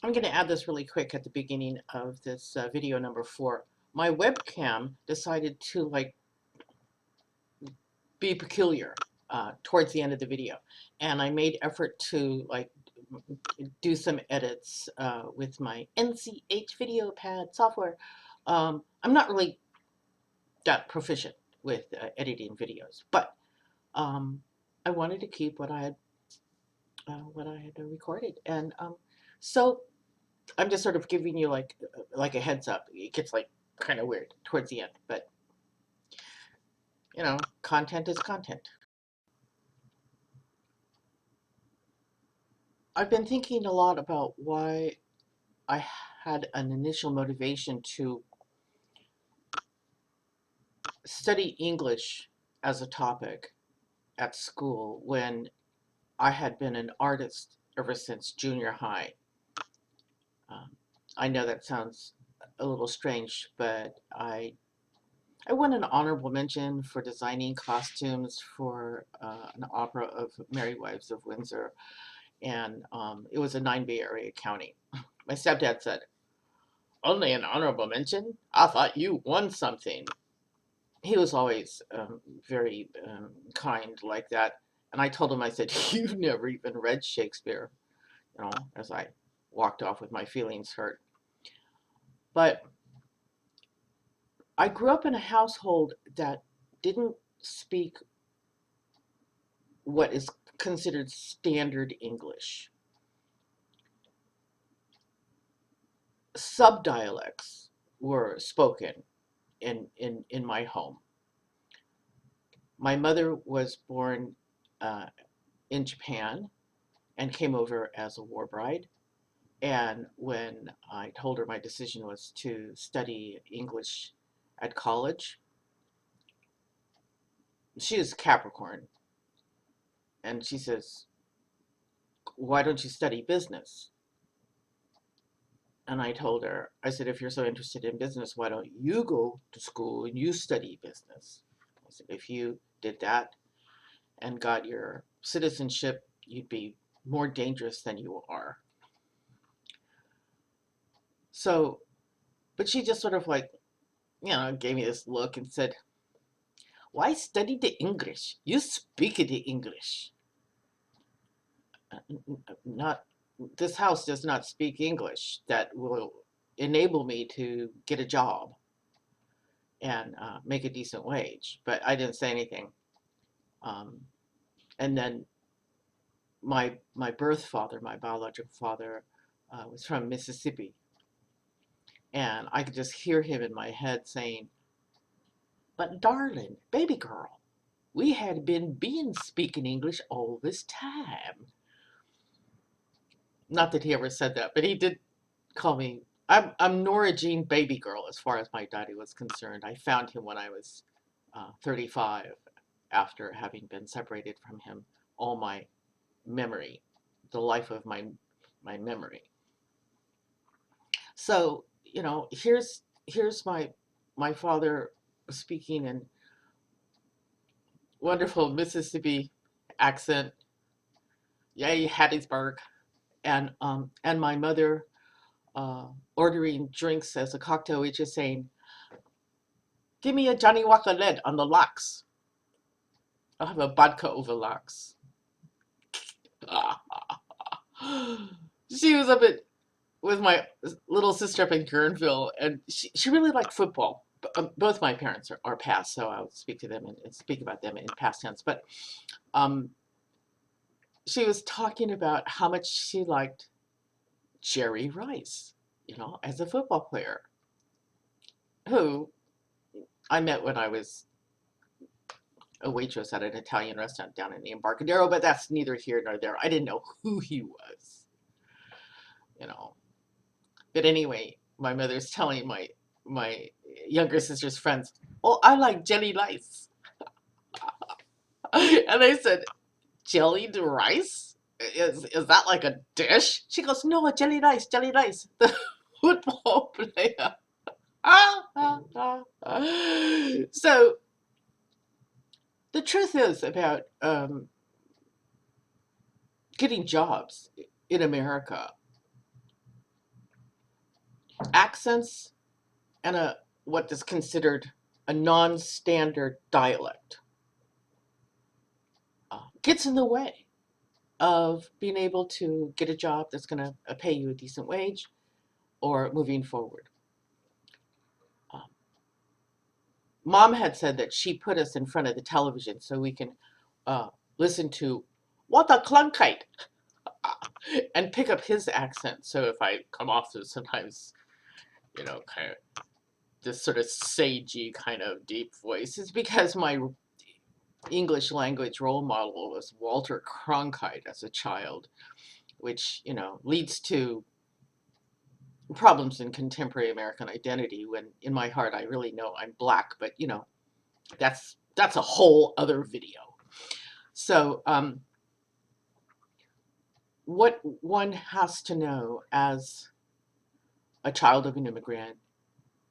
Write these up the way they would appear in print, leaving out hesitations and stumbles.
I'm going to add this really quick at the beginning of this video number 4. My webcam decided to be peculiar towards the end of the video, and I made effort to do some edits with my NCH video pad software. I'm not really that proficient with editing videos, but I wanted to keep what I had recorded, and so I'm just sort of giving you like a heads up. It gets like kind of weird towards the end, but content is content. I've been thinking a lot about why I had an initial motivation to study English as a topic at school when I had been an artist ever since junior high. Um, I know that sounds a little strange, but I won an honorable mention for designing costumes for an opera of Merry Wives of Windsor, and it was a 9 Bay Area county. My stepdad said, "Only an honorable mention? I thought you won something." He was always very kind like that. And I told him, I said, "You've never even read Shakespeare," as I walked off with my feelings hurt. But I grew up in a household that didn't speak what is considered standard English. Subdialects were spoken in my home. My mother was born in Japan and came over as a war bride. And when I told her my decision was to study English at college, she is Capricorn. And she says, "Why don't you study business?" And I told her, I said, "If you're so interested in business, why don't you go to school and you study business?" I said, "If you did that and got your citizenship, you'd be more dangerous than you are." So, but she just sort of gave me this look and said, "Why study the English? You speak the English." Not, this house does not speak English that will enable me to get a job and make a decent wage. But I didn't say anything. Um, and then my birth father, my biological father, was from Mississippi, and I could just hear him in my head saying, "But darling, baby girl, we had been speaking English all this time." Not that he ever said that, but he did call me. I'm Nora Jean Baby Girl as far as my daddy was concerned. I found him when I was 35, after having been separated from him all my memory, the life of my memory. So here's my father speaking in wonderful Mississippi accent, yay Hattiesburg, and my mother ordering drinks as a cocktail waitress saying, "Give me a Johnny Walker Red on the locks. I'll have a vodka over locks." She was up with my little sister up in Guerneville, and she really liked football. Both my parents are passed, so I'll speak to them and speak about them in past tense. But um, she was talking about how much she liked Jerry Rice, as a football player, who I met when I was a waitress at an Italian restaurant down in the Embarcadero, but that's neither here nor there. I didn't know who he was, you know. But anyway, my mother's telling my younger sister's friends, "Oh, I like jelly rice." And they said, "Jellied rice? Is that like a dish?" She goes, "No, jelly rice, jelly rice." The football player. So the truth is about getting jobs in America. accents and what is considered a non-standard dialect gets in the way of being able to get a job that's going to pay you a decent wage or moving forward. Mom had said that she put us in front of the television so we can listen to what a Cronkite and pick up his accent. So if I come off as sometimes, kind of this sort of sagey kind of deep voice, it's because my English language role model was Walter Cronkite as a child, which, leads to problems in contemporary American identity when in my heart I really know I'm Black, but that's a whole other video. So what one has to know as a child of an immigrant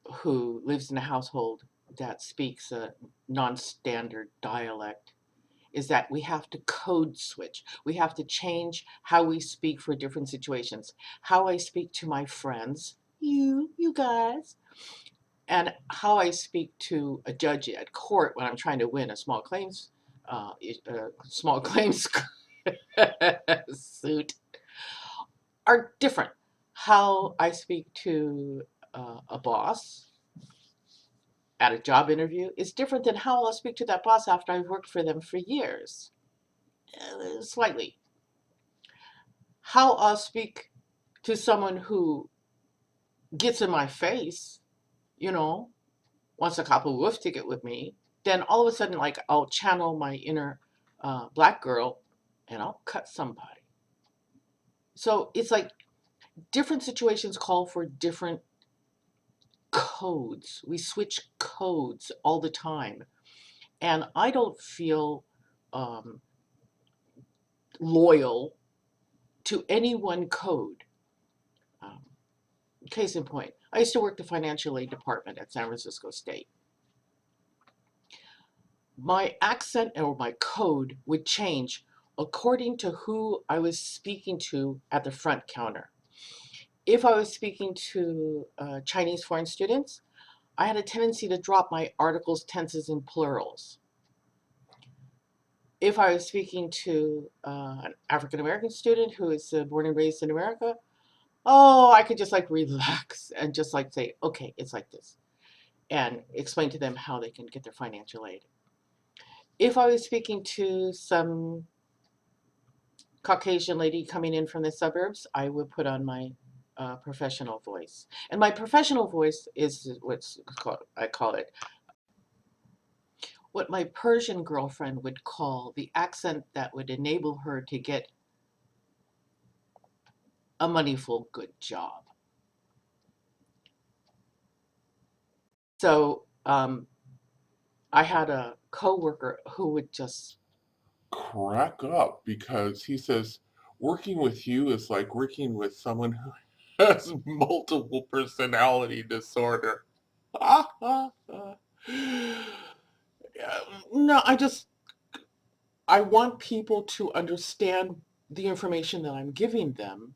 who lives in a household that speaks a non-standard dialect is that we have to code switch. We have to change how we speak for different situations. How I speak to my friends, you guys, and how I speak to a judge at court when I'm trying to win a small claims suit are different. How I speak to a boss at a job interview is different than how I'll speak to that boss after I've worked for them for years. Slightly. How I'll speak to someone who gets in my face, wants a cop a wolf ticket with me, then all of a sudden, like, I'll channel my inner Black girl and I'll cut somebody. So it's like different situations call for different codes. We switch codes all the time. And I don't feel loyal to any one code. Case in point, I used to work the financial aid department at San Francisco State. My accent or my code would change according to who I was speaking to at the front counter. If I was speaking to Chinese foreign students, I had a tendency to drop my articles, tenses, and plurals. If I was speaking to an African American student who is born and raised in America, I could just like relax and just like say, okay, it's like this, and explain to them how they can get their financial aid. If I was speaking to some Caucasian lady coming in from the suburbs, I would put on my professional voice. And my professional voice is what's called, I call it, what my Persian girlfriend would call the accent that would enable her to get a moneyful good job. So I had a coworker who would just crack up because he says working with you is like working with someone who has multiple personality disorder. no, I want people to understand the information that I'm giving them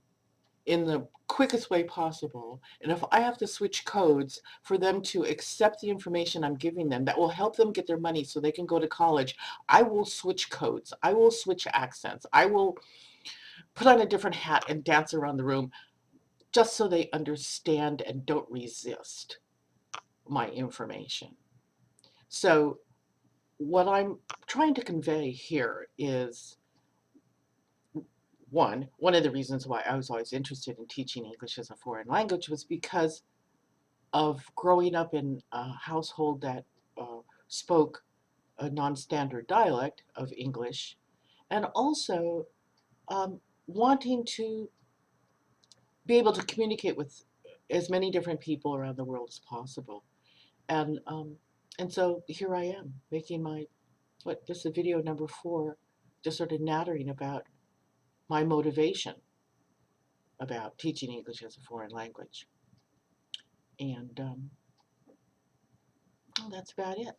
in the quickest way possible. And if I have to switch codes for them to accept the information I'm giving them that will help them get their money so they can go to college, I will switch codes. I will switch accents. I will put on a different hat and dance around the room just so they understand and don't resist my information. So what I'm trying to convey here is one of the reasons why I was always interested in teaching English as a foreign language was because of growing up in a household that spoke a non-standard dialect of English, and also wanting to be able to communicate with as many different people around the world as possible. And so here I am making this is video number 4, just sort of nattering about my motivation about teaching English as a foreign language. And that's about it.